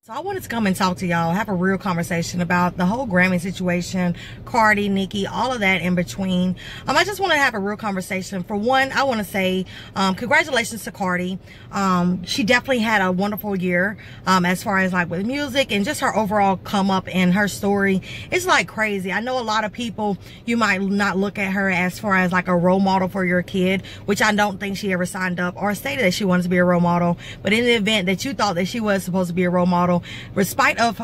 So I wanted to come and talk to y'all, have a real conversation about the whole Grammy situation, Cardi, Nicki, all of that in between. I just want to have a real conversation. For one, I want to say congratulations to Cardi. She definitely had a wonderful year as far as like with music and just her overall come up and her story. It's like crazy. I know a lot of people, you might not look at her as far as like a role model for your kid, which I don't think she ever signed up or stated that she wanted to be a role model. But in the event that you thought that she was supposed to be a role model, despite of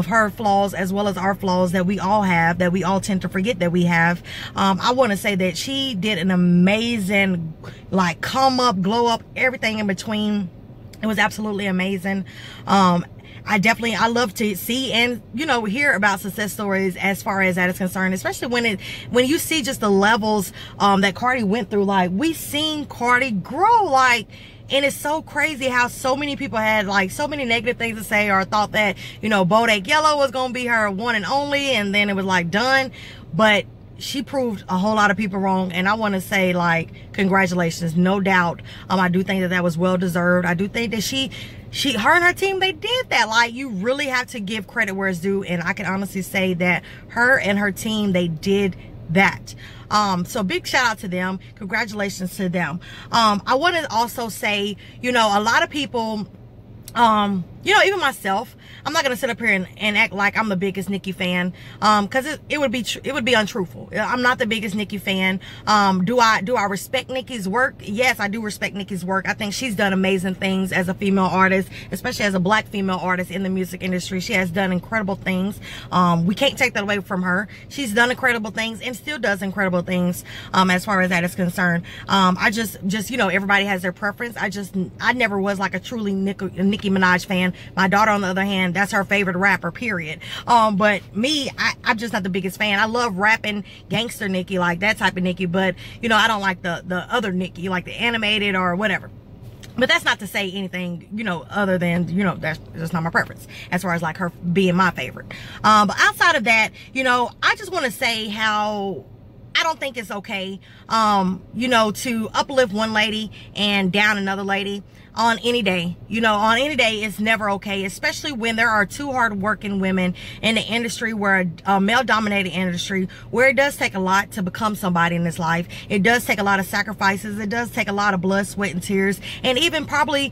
her flaws as well as our flaws that we all have, that we all tend to forget that we have, I want to say that she did an amazing like come up, glow up, everything in between. It was absolutely amazing. I love to see and hear about success stories as far as that is concerned, especially when you see just the levels that Cardi went through. Like, we seen Cardi grow, like, and it's so crazy how so many people had like so many negative things to say or thought that, Bodak Yellow was going to be her one and only, and then it was like done. But she proved a whole lot of people wrong, and I want to say, like, congratulations, no doubt. I do think that was well deserved. I do think that her and her team, they did that. Like, you really have to give credit where it's due, and I can honestly say that her and her team, they did that. So big shout out to them. Congratulations to them. I want to also say, a lot of people, even myself, I'm not gonna sit up here and act like I'm the biggest Nicki fan, because it would be untruthful. I'm not the biggest Nicki fan. Do I respect Nicki's work? Yes, I do respect Nicki's work. I think she's done amazing things as a female artist, especially as a black female artist in the music industry. She has done incredible things. We can't take that away from her. She's done incredible things and still does incredible things as far as that is concerned. I just everybody has their preference. I never was like a truly Nicki Minaj fan. My daughter, on the other hand, that's her favorite rapper, period. But me, I'm just not the biggest fan. I love rapping gangster Nicki, like that type of Nicki, but I don't like the other Nicki, like the animated or whatever. But that's not to say anything, other than, that's not my preference as far as like her being my favorite. But outside of that, I just want to say how I don't think it's okay, to uplift one lady and down another lady on any day. On any day, it's never okay, especially when there are two hard-working women in the industry, where a male-dominated industry, where it does take a lot to become somebody in this life. It does take a lot of sacrifices. It does take a lot of blood, sweat, and tears, and even probably,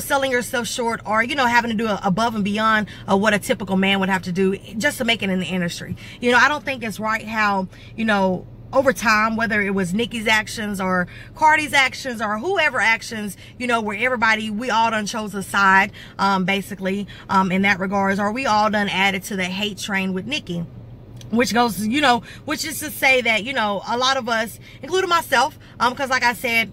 selling yourself short, or, having to do above and beyond what a typical man would have to do just to make it in the industry. I don't think it's right how, over time, whether it was Nicki's actions or Cardi's actions or whoever actions, where we all done chose a side, basically, in that regards, or we all done added to the hate train with Nicki. Which goes, which is to say that, a lot of us, including myself, because like I said,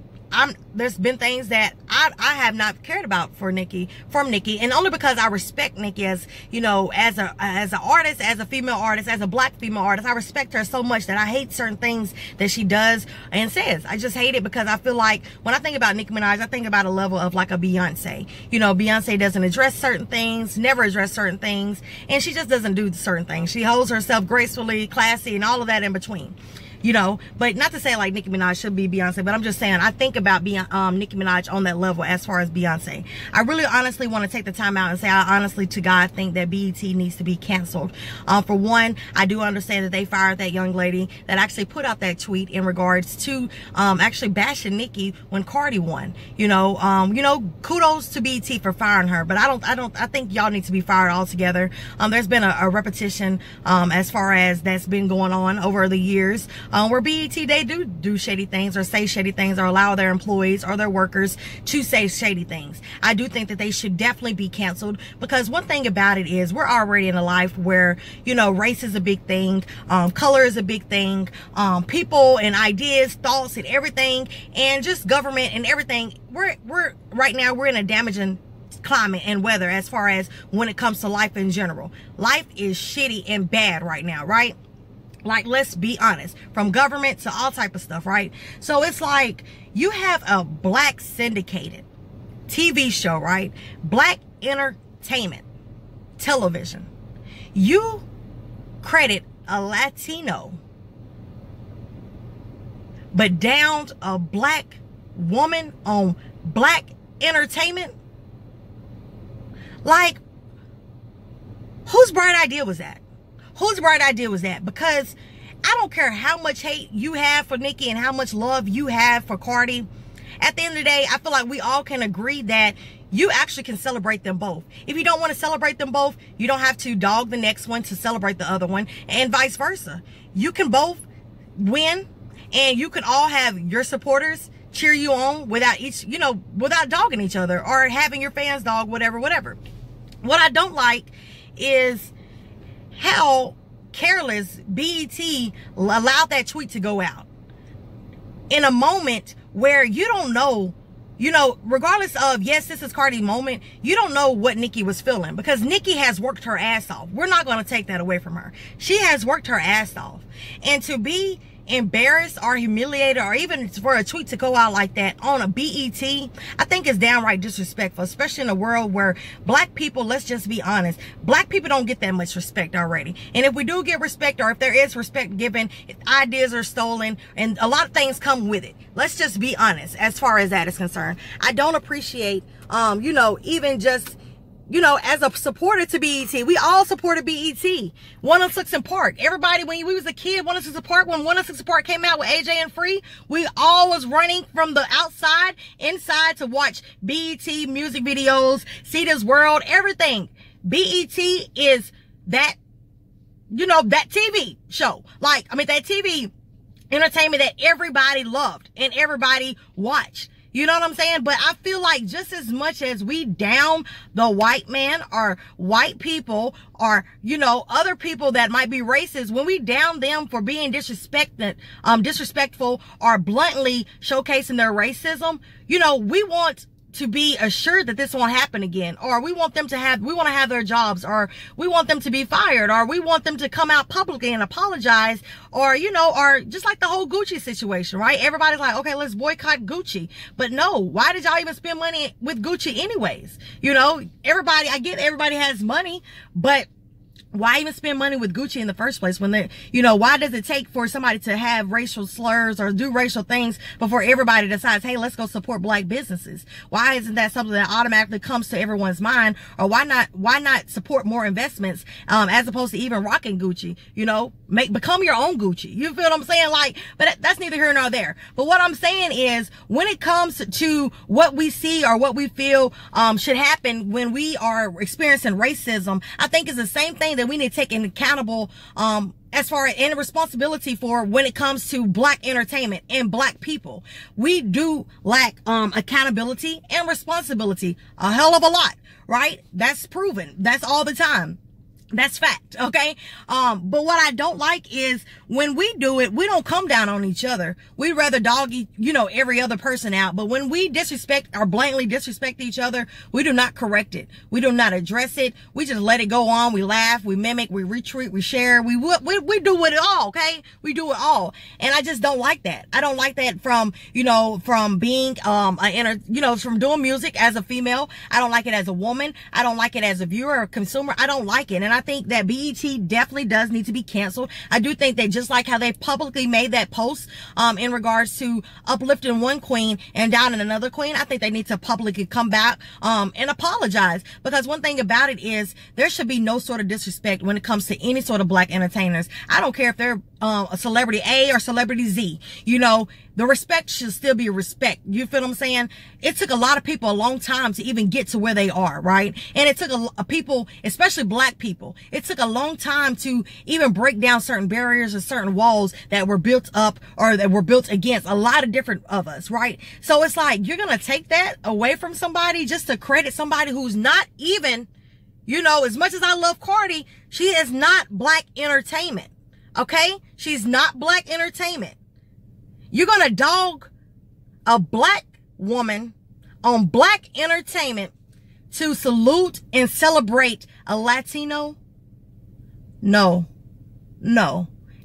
there's been things that I have not cared about from Nicki, and only because I respect Nicki as, as an artist, as a female artist, as a black female artist. I respect her so much that I hate certain things that she does and says. I just hate it because I feel like when I think about Nicki Minaj, I think about a level of like a Beyonce. Beyonce doesn't address certain things, never address certain things, and she just doesn't do certain things. She holds herself gracefully, classy, and all of that in between. But not to say like Nicki Minaj should be Beyonce, but I'm just saying I think about Nicki Minaj on that level as far as Beyonce. I really honestly want to take the time out and say I honestly to God think that BET needs to be canceled. For one, I do understand that they fired that young lady that actually put out that tweet in regards to actually bashing Nicki when Cardi won. Kudos to BET for firing her, but I think y'all need to be fired altogether. There's been a repetition as far as that's been going on over the years. Where BET, they do shady things or say shady things or allow their employees or their workers to say shady things. I do think that they should definitely be canceled, because one thing about it is we're already in a life where, race is a big thing, color is a big thing, people and ideas, thoughts and everything, and just government and everything. We're right now, we're in a damaging climate and weather as far as when it comes to life in general. Life is shitty and bad right now, right? Like, let's be honest, from government to all type of stuff, right? So it's like you have a black syndicated TV show, right? Black entertainment television. You credit a Latino but downed a black woman on black entertainment. Like, whose bright idea was that? Whose bright idea was that? Because I don't care how much hate you have for Nicki and how much love you have for Cardi. At the end of the day, I feel like we all can agree that you actually can celebrate them both. If you don't want to celebrate them both, you don't have to dog the next one to celebrate the other one, and vice versa. You can both win, and you can all have your supporters cheer you on without without dogging each other or having your fans dog whatever. What I don't like is how careless BET allowed that tweet to go out in a moment where you don't know, regardless of, yes, this is Cardi's moment, you don't know what Nicki was feeling, because Nicki has worked her ass off. We're not going to take that away from her. She has worked her ass off. And to be embarrassed or humiliated, or even for a tweet to go out like that on a BET, I think is downright disrespectful, especially in a world where black people, let's just be honest, black people don't get that much respect already. And if we do get respect, or if there is respect given, ideas are stolen and a lot of things come with it. Let's just be honest as far as that is concerned. I don't appreciate, even just, as a supporter to BET, we all supported BET. 106 & Park. Everybody, when we was a kid, 106 & Park, when 106 & Park came out with AJ and Free, we all was running from the outside, inside to watch BET music videos, see this world, everything. BET is that, that TV show. That TV entertainment that everybody loved and everybody watched. You know what I'm saying? But I feel like just as much as we down the white man or white people or, other people that might be racist, when we down them for being disrespectful or bluntly showcasing their racism, we want to be assured that this won't happen again, or we want to have their jobs, or we want them to be fired, or we want them to come out publicly and apologize, or or just like the whole Gucci situation, right? Everybody's like, okay, let's boycott Gucci. But no, why did y'all even spend money with Gucci anyways? I get everybody has money, but why even spend money with Gucci in the first place when they, why does it take for somebody to have racial slurs or do racial things before everybody decides, hey, let's go support black businesses? Why isn't that something that automatically comes to everyone's mind? Or why not support more investments, as opposed to even rocking Gucci? Become your own Gucci. You feel what I'm saying? But that's neither here nor there. But what I'm saying is, when it comes to what we see or what we feel, should happen when we are experiencing racism, I think it's the same thing that we need to take an accountable, as far as any responsibility for when it comes to black entertainment and black people. We do lack accountability and responsibility a hell of a lot, right? That's proven. That's all the time. That's fact, okay? But what I don't like is when we do it, we don't come down on each other. We'd rather dog, every other person out. But when we disrespect or blatantly disrespect each other, we do not correct it. We do not address it. We just let it go on. We laugh, we mimic, we retweet, we share. We do it all, okay? We do it all. And I just don't like that. I don't like that from being, from doing music as a female. I don't like it as a woman. I don't like it as a viewer or consumer. I don't like it. And I think that BET definitely does need to be canceled. I do think that just like how they publicly made that post in regards to uplifting one queen and downing another queen, I think they need to publicly come back and apologize. Because one thing about it is, there should be no sort of disrespect when it comes to any sort of black entertainers. I don't care if they're a celebrity A or celebrity Z. The respect should still be respect. You feel what I'm saying? It took a lot of people a long time to even get to where they are, right? And it took a people, especially black people, it took a long time to even break down certain barriers or certain walls that were built up or that were built against a lot of different of us, right? So it's like, you're going to take that away from somebody just to credit somebody who's not even, as much as I love Cardi, she is not black entertainment. Okay? She's not black entertainment. You're going to dog a black woman on black entertainment to salute and celebrate a Latino? No.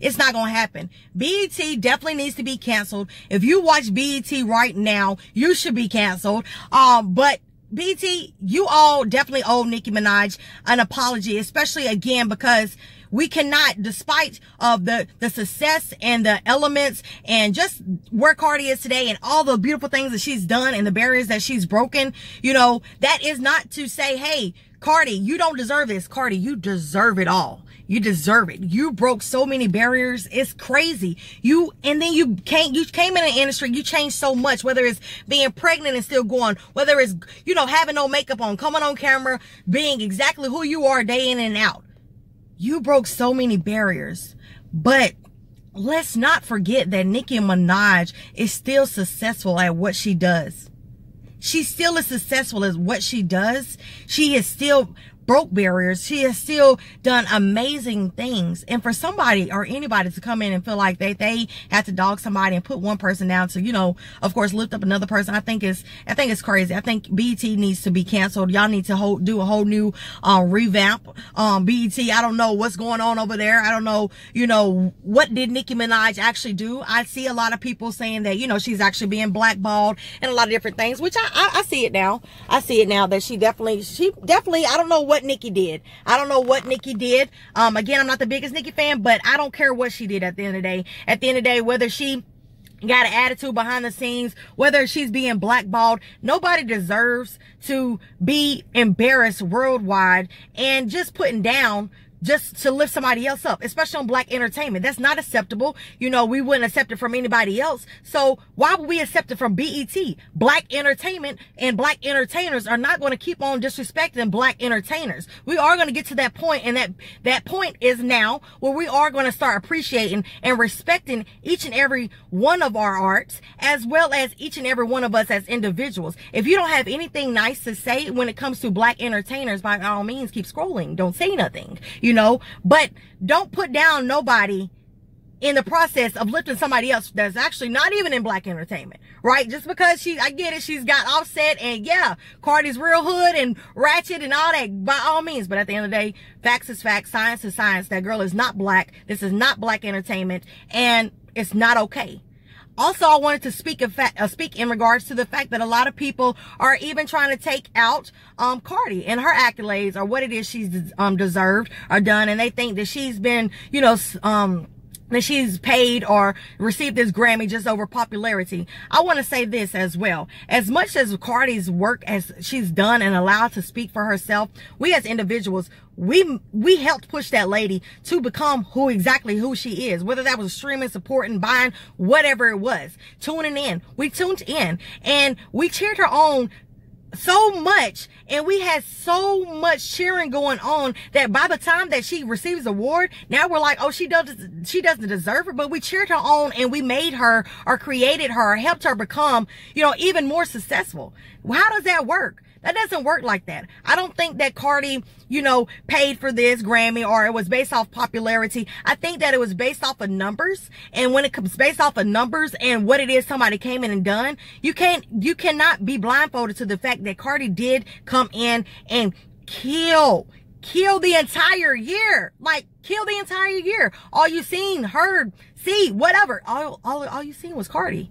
It's not going to happen. BET definitely needs to be canceled. If you watch BET right now, you should be canceled. But BET, you all definitely owe Nicki Minaj an apology, especially again because we cannot, despite of the success and the elements and just where Cardi is today and all the beautiful things that she's done and the barriers that she's broken, that is not to say, hey, Cardi, you don't deserve this. Cardi, you deserve it all. You deserve it. You broke so many barriers. It's crazy. You came in the industry. You changed so much, whether it's being pregnant and still going, whether it's, you know, having no makeup on, coming on camera, being exactly who you are day in and out. You broke so many barriers. But let's not forget that Nicki Minaj is still successful at what she does. She still is successful at what she does. She is still broke barriers. She has still done amazing things. And for somebody or anybody to come in and feel like they have to dog somebody and put one person down to, you know, of course, lift up another person, I think it's crazy. I think BET needs to be canceled. Y'all need to do a whole new revamp. BET, I don't know what's going on over there. I don't know, you know, what did Nicki Minaj actually do? I see a lot of people saying that, you know, she's actually being blackballed and a lot of different things, which I see it now. I see it now that she definitely, I don't know what Nicki did. I don't know what Nicki did. Again, I'm not the biggest Nicki fan, but I don't care what she did at the end of the day. At the end of the day, whether she got an attitude behind the scenes, whether she's being blackballed, nobody deserves to be embarrassed worldwide and just putting down just to lift somebody else up, especially on black entertainment. That's not acceptable. You know, we wouldn't accept it from anybody else. So why would we accept it from BET? Black entertainment and black entertainers are not going to keep on disrespecting black entertainers. We are going to get to that point, and that point is now where we are going to start appreciating and respecting each and every one of our arts, as well as each and every one of us as individuals. If you don't have anything nice to say when it comes to black entertainers, by all means, keep scrolling. Don't say nothing. You know, but don't put down nobody in the process of lifting somebody else that's actually not even in black entertainment, right? Just because I get it, she's got Offset, and yeah, Cardi's real hood and ratchet and all that, by all means. But at the end of the day, facts is facts, science is science. That girl is not black. This is not black entertainment, and it's not okay. Also, I wanted to speak in regards to the fact that a lot of people are even trying to take out Cardi and her accolades, or what it is she's deserved or done, and they think that she's been, you know, that she's paid or received this Grammy just over popularity. I want to say this as well. As much as Cardi's work as she's done and allowed to speak for herself, we as individuals, we helped push that lady to become who she is, whether that was streaming, supporting, buying, whatever it was, tuning in. We tuned in and we cheered her on so much, and we had so much cheering going on that by the time that she receives the award, now we're like, oh, she doesn't deserve it. But we cheered her on, and we made her or created her or helped her become, you know, even more successful. How does that work? That doesn't work like that. I don't think that Cardi, you know, paid for this Grammy or it was based off popularity. I think that it was based off of numbers. And when it comes based off of numbers and what it is somebody came in and done, you cannot be blindfolded to the fact that Cardi did come in and kill the entire year. Like, kill the entire year. All you seen, heard, see, whatever. All you seen was Cardi.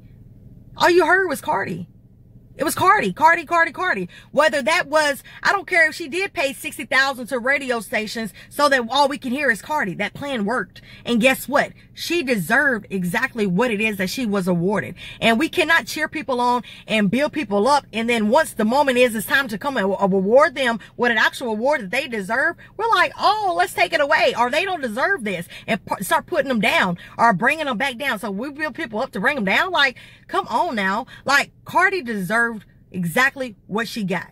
All you heard was Cardi. It was Cardi. Whether that was, I don't care if she did pay $60,000 to radio stations so that all we can hear is Cardi. That plan worked. And guess what? She deserved exactly what it is that she was awarded. And we cannot cheer people on and build people up. And then once the moment is, it's time to come and award them with an actual award that they deserve, we're like, oh, let's take it away. Or they don't deserve this, and start putting them down or bringing them back down. So we build people up to bring them down. Like, come on now. Like, Cardi deserved exactly what she got.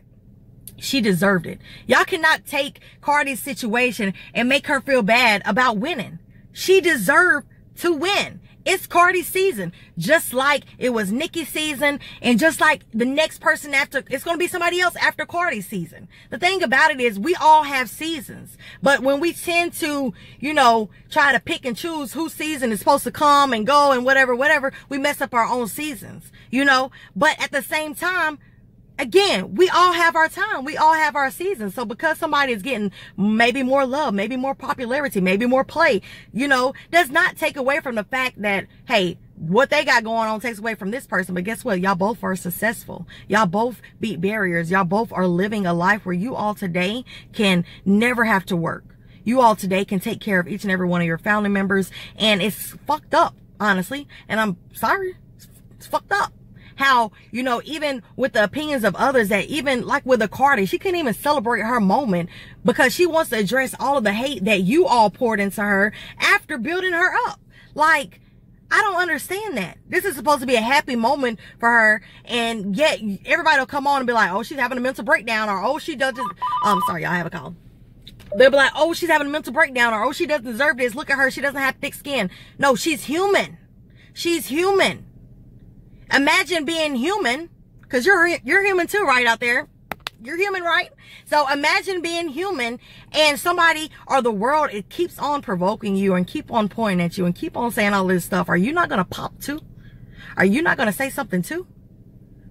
She deserved it. Y'all cannot take Cardi's situation and make her feel bad about winning. She deserved to win. It's Cardi's season, just like it was Nicki's season, and just like the next person after, it's going to be somebody else after Cardi's season. The thing about it is we all have seasons, but when we tend to, you know, try to pick and choose whose season is supposed to come and go and whatever, we mess up our own seasons, you know. But at the same time, again, we all have our time. We all have our seasons. So because somebody is getting maybe more love, maybe more popularity, maybe more play, you know, does not take away from the fact that, hey, what they got going on takes away from this person. But guess what? Y'all both are successful. Y'all both beat barriers. Y'all both are living a life where you all today can never have to work. You all today can take care of each and every one of your family members. And it's fucked up, honestly. And I'm sorry. It's fucked up. how, you know, even with the opinions of others, that even like with a Cardi, she couldn't even celebrate her moment because she wants to address all of the hate that you all poured into her after building her up. Like, I don't understand that. This is supposed to be a happy moment for her, and yet everybody will come on and be like, oh, she's having a mental breakdown, or oh, she doesn't, sorry, y'all, I have a call. They'll be like, oh, she's having a mental breakdown, or oh, she doesn't deserve this. Look at her, she doesn't have thick skin. No, she's human. She's human. Imagine being human, because you're human too, right, out there. You're human, right? So imagine being human and somebody or the world, it keeps on provoking you and keep on pointing at you and keep on saying all this stuff. Are you not going to pop too? Are you not going to say something too?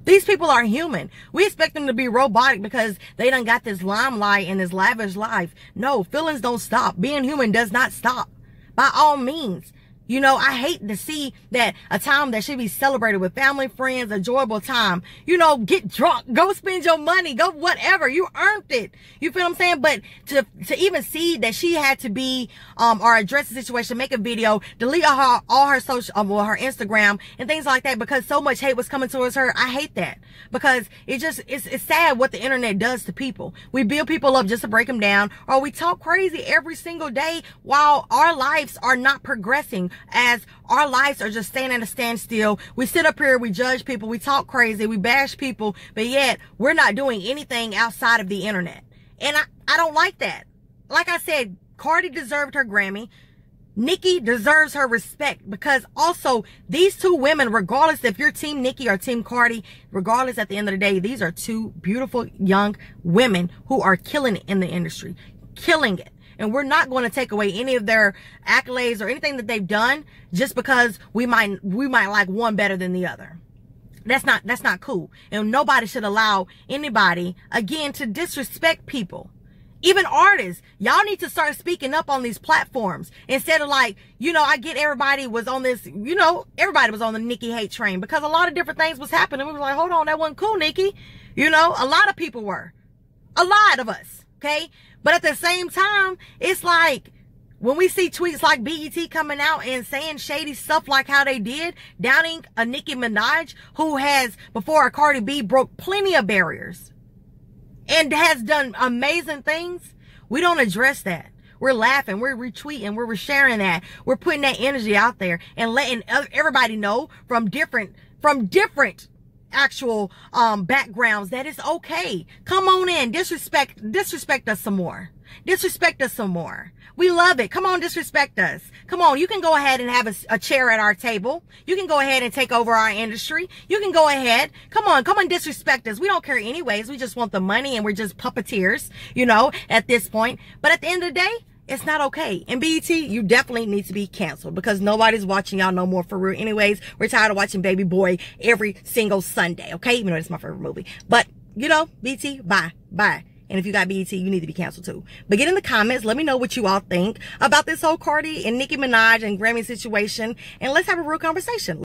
These people are human. We expect them to be robotic because they done got this limelight and this lavish life. No, feelings don't stop. Being human does not stop. By all means. You know, I hate to see that a time that should be celebrated with family, friends, enjoyable time. You know, get drunk, go spend your money, go whatever. You earned it. You feel what I'm saying? But to even see that she had to be, or address the situation, make a video, delete all her social, her Instagram and things like that because so much hate was coming towards her. I hate that because it's sad what the internet does to people. We build people up just to break them down, or we talk crazy every single day while our lives are not progressing. As our lives are just staying at a standstill. We sit up here, we judge people, we talk crazy, we bash people, but yet we're not doing anything outside of the internet. And I don't like that. Like I said, Cardi deserved her Grammy. Nicki deserves her respect because also these two women, regardless if you're Team Nicki or Team Cardi, regardless at the end of the day, these are two beautiful young women who are killing it in the industry. Killing it. And we're not going to take away any of their accolades or anything that they've done just because we might like one better than the other. That's not cool. And nobody should allow anybody, again, to disrespect people. Even artists, y'all need to start speaking up on these platforms instead of like, you know, I get everybody was on this, you know, everybody was on the Nicki hate train because a lot of different things was happening. We were like, hold on, that wasn't cool, Nicki. You know, a lot of people were. A lot of us, okay? But at the same time, it's like when we see tweets like BET coming out and saying shady stuff like how they did, downing a Nicki Minaj who has, before a Cardi B, broke plenty of barriers and has done amazing things. We don't address that. We're laughing, we're retweeting, we're sharing that. We're putting that energy out there and letting everybody know from different actual backgrounds that it's okay. Come on in, disrespect us some more. Disrespect us some more. We love it. Come on, disrespect us. Come on, you can go ahead and have a chair at our table. You can go ahead and take over our industry. You can go ahead. Come on, disrespect us. We don't care anyways. We just want the money and we're just puppeteers, you know, at this point. But at the end of the day, it's not okay. And BET, you definitely need to be canceled because nobody's watching y'all no more for real. Anyways, we're tired of watching Baby Boy every single Sunday, okay? Even though it's my favorite movie. But, you know, BET, bye. And if you got BET, you need to be canceled too. But get in the comments. Let me know what you all think about this whole Cardi and Nicki Minaj and Grammy situation. And let's have a real conversation.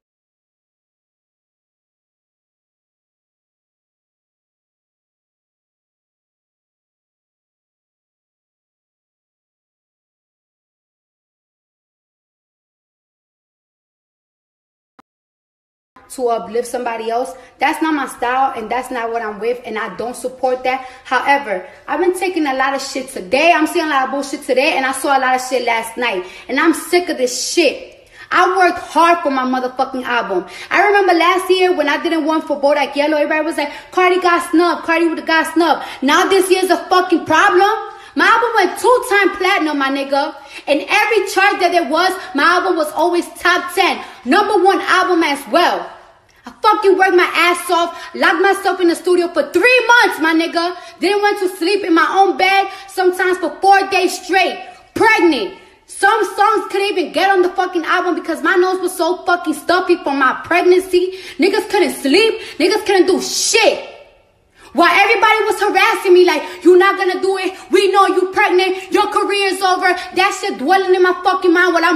To uplift somebody else. That's not my style and that's not what I'm with, and I don't support that. However, I've been taking a lot of shit today. I'm seeing a lot of bullshit today, and I saw a lot of shit last night, and I'm sick of this shit. I worked hard for my motherfucking album. I remember last year when I didn't want for Bodak Yellow, everybody was like, Cardi got snubbed, Cardi would've got snubbed. Now this year's a fucking problem. My album went 2-time platinum, my nigga. And every chart that there was, my album was always top 10. #1 album as well. I fucking worked my ass off, locked myself in the studio for 3 months, my nigga. Didn't want to sleep in my own bed, sometimes for 4 days straight. Pregnant. Some songs couldn't even get on the fucking album because my nose was so fucking stuffy from my pregnancy. Niggas couldn't sleep. Niggas couldn't do shit. While everybody was harassing me like, you're not gonna do it. We know you pregnant. Your career's over. That shit dwelling in my fucking mind while I'm